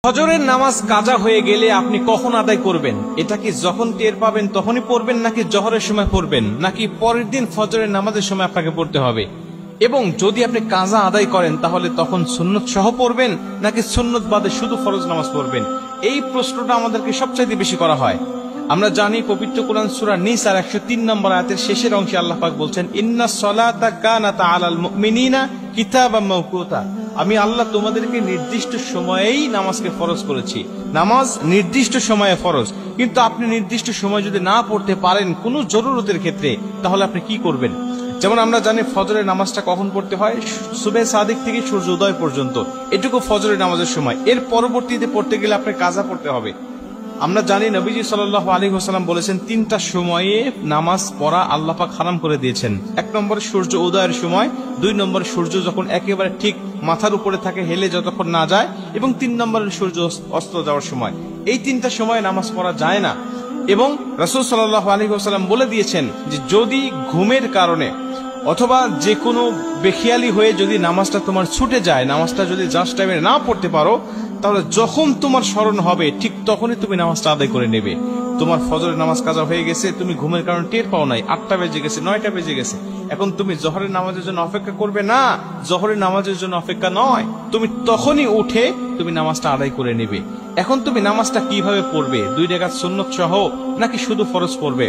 ফজরের নামাজ কাজা হয়ে গেলে আপনি কখন আদায় করবেন? এটা কি যখন টের পাবেন তখনই পড়বেন, নাকি জোহরের সময় পড়বেন, নাকি পরের দিন ফজরের নামাজের সময় আপনাকে পড়তে হবে? এবং যদি আপনি কাজা আদায় করেন তাহলে তখন সুন্নত সহ পড়বেন, নাকি সুন্নত বাদে শুধু ফরজ নামাজ পড়বেন? এই প্রশ্নটা আমাদেরকে সবচাইতে বেশি করা হয়। আমরা জানি পবিত্র কোরআন সূরা নিসার 103 নম্বর আয়াতের শেষের অংশে আল্লাহ পাক বলছেন, ইন্নাস সালাতা কানাত আলাল মুমিনিনা কিতাবাম মাওকুতা। আমি আল্লাহ তোমাদেরকে নির্দিষ্ট সময়েই নামাজকে ফরজ করেছি। নামাজ নির্দিষ্ট সময়ে ফরজ, কিন্তু আপনি নির্দিষ্ট সময় যদি না পড়তে পারেন কোনো জরুরতের ক্ষেত্রে, তাহলে আপনি কি করবেন? যেমন আমরা জানি ফজরের নামাজটা কখন পড়তে হয়? সুবহে সাদিক থেকে সূর্য উদয় পর্যন্ত, এটুকু ফজরের নামাজের সময়। এর পরবর্তীতে পড়তে গেলে আপনার কাজা পড়তে হবে। আমরা জানি নবীজি সাল্লাল্লাহু আলাইহি ওয়াসাল্লাম বলেছেন, তিনটা সময়ে নামাজ পড়া আল্লাহ পাক হারাম করে দিয়েছেন। 1 নম্বরে সূর্য উদয়ের সময়, 2 নম্বরে সূর্য যখন একেবারে ঠিক মাথার উপরে থাকে, হেলে যতক্ষণ না যায়, এবং 3 নম্বরে সূর্য অস্ত যাওয়ার সময়। এই তিনটা সময়ে নামাজ পড়া যায় না। এবং রাসূল সাল্লাল্লাহু আলাইহি ওয়াসাল্লাম বলে দিয়েছেন যে যদি ঘুমের কারণে অথবা যে কোনো বেখিয়ালি হয়ে যদি নামাজটা তোমার ছুটে যায়, নামাজটা যদি জাস্ট টাইমে না পড়তে পারো, তাহলে যখন তোমার স্মরণ হবে ঠিক তখনই তুমি নামাজটা আদায় করে নেবে। তোমার ফজরের নামাজ কাজা হয়ে গেছে, তুমি ঘুমের কারণে টের পাও নাই, 8টা বেজে গেছে, 9টা বেজে গেছে, এখন তুমি জোহরের নামাজের জন্য অপেক্ষা করবে না। জোহরের নামাজের জন্য অপেক্ষা নয়, তুমি তখনই উঠে তুমি নামাজটা আদায় করে নেবে। এখন তুমি নামাজটা কিভাবে পড়বে? 2 রাকাত সুন্নত সহ নাকি শুধু ফরজ পড়বে?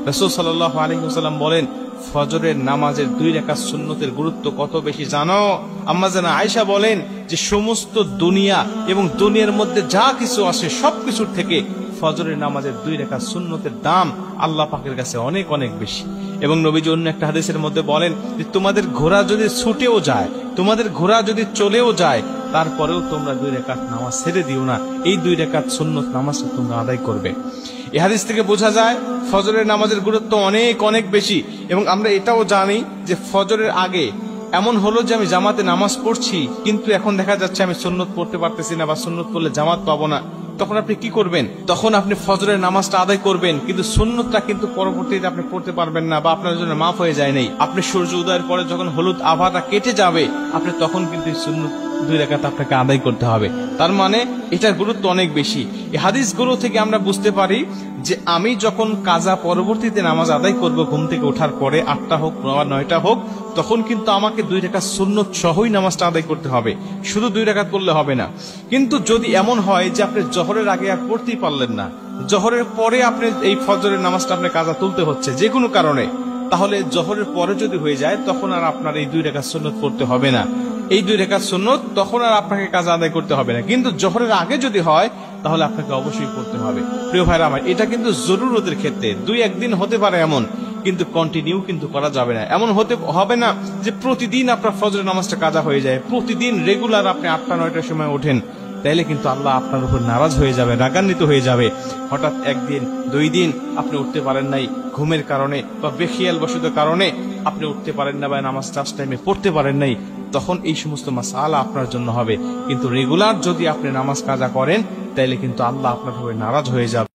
রাসূল সাল্লাল্লাহু আলাইহি ওয়াসাল্লাম বলেন, ফজরের নামাজের 2 রাকাত সুন্নতের গুরুত্ব কত বেশি জানো? আম্মা জানা আয়েশা বলেন যে সমস্ত দুনিয়া এবং দুনিয়ার মধ্যে যা কিছু আসে সবকিছুর থেকে ফজরের নামাজের 2 রাকাত সুন্নতের দাম আল্লাহ পাকের কাছে অনেক অনেক বেশি। এবং নবীজি অন্য একটা হাদিসের মধ্যে বলেন যে তোমাদের ঘোড়া যদি ছুটেও যায়, তোমাদের ঘোড়া যদি চলেও যায়, তারপরেও তোমরা 2 রাকাত নামাজ ছেড়ে দিও না, এই 2 রাকাত সুন্নত নামাজটা তোমরা আদায় করবে। এই হাদিস থেকে বোঝা যায় ফজরের নামাজের গুরুত্ব অনেক অনেক বেশি। এবং আমরা এটাও জানি যে ফজরের আগে এমন হলো যে আমি জামাতে নামাজ পড়ছি, কিন্তু এখন দেখা যাচ্ছে আমি সুন্নত পড়তে পারতেছি না, বা সুন্নত পড়লে জামাত পাবো না। তখন আপনি কি করবেন? তখন আপনি ফজরের নামাজটা আদায় করবেন, কিন্তু সুন্নতটা কিন্তু পরবর্তীতে আপনি পড়তে পারবেন না, বা আপনার জন্য মাফ হয়ে যায় নাই। আপনি সূর্য উদয়ের পরে যখন হলুদ আভাটা কেটে যাবে, আপনি তখন কিন্তু সুন্নত 2 রাকাত আপনাকে আদায় করতে হবে। তার মানে এটার গুরুত্ব অনেক বেশি। এই হাদিসগুলো থেকে আমরা বুঝতে পারি যে আমি যখন কাজা পরবর্তীতে নামাজ আদায় করব ঘুম থেকে ওঠার পরে, 8টা হোক বা 9টা হোক, তখন কিন্তু আমাকে 2 রাকাত সুন্নত সহই নামাজটা আদায় করতে হবে, শুধু 2 রাকাত পড়লে হবে না। কিন্তু যদি এমন হয় যে আপনি জোহরের আগে আর পড়তেই পারলেন না, জোহরের পরে আপনি এই ফজরের নামাজটা আপনি কাজা তুলতে হচ্ছে যে কোনো কারণে, তাহলে জোহরের পরে যদি হয়ে যায় তখন আর আপনার এই 2 রাকাত সুন্নত পড়তে হবে না। এই 2 রাকাত সুন্নত তখন আর আপনাকে কাজা আদায় করতে হবে না। কিন্তু জোহরের আগে যদি হয় তাহলে আপনাকে অবশ্যই পড়তে হবে। প্রিয় ভাইরা আমার, এটা কিন্তু জরুরতের ক্ষেত্রে 2-1 দিন হতে পারে এমন, কিন্তু কন্টিনিউ কিন্তু করা যাবে না। এমন হতে হবে না যে প্রতিদিন আপনার ফজরের নামাজটা কাজা হয়ে যায়, প্রতিদিন রেগুলার আপনি 8টা-9টার সময় ওঠেন, তাইলে কিন্তু আল্লাহ আপনার উপর নারাজ হয়ে যাবে, রাগান্বিত হয়ে যাবে। হঠাৎ 1 দিন 2 দিন আপনি উঠতে পারেন নাই, ঘুমের কারণে বা বেখিয়াল বশত কারণে আপনি উঠতে পারেন না, বা নামাজ জাস্ট টাইমে পড়তে পারেন নাই, তখন এই সমস্ত মাসালা আপনার জন্য হবে। কিন্তু রেগুলার যদি আপনি নামাজ কাজা করেন, তাইলে কিন্তু আল্লাহ আপনার উপর নারাজ হয়ে যাবে।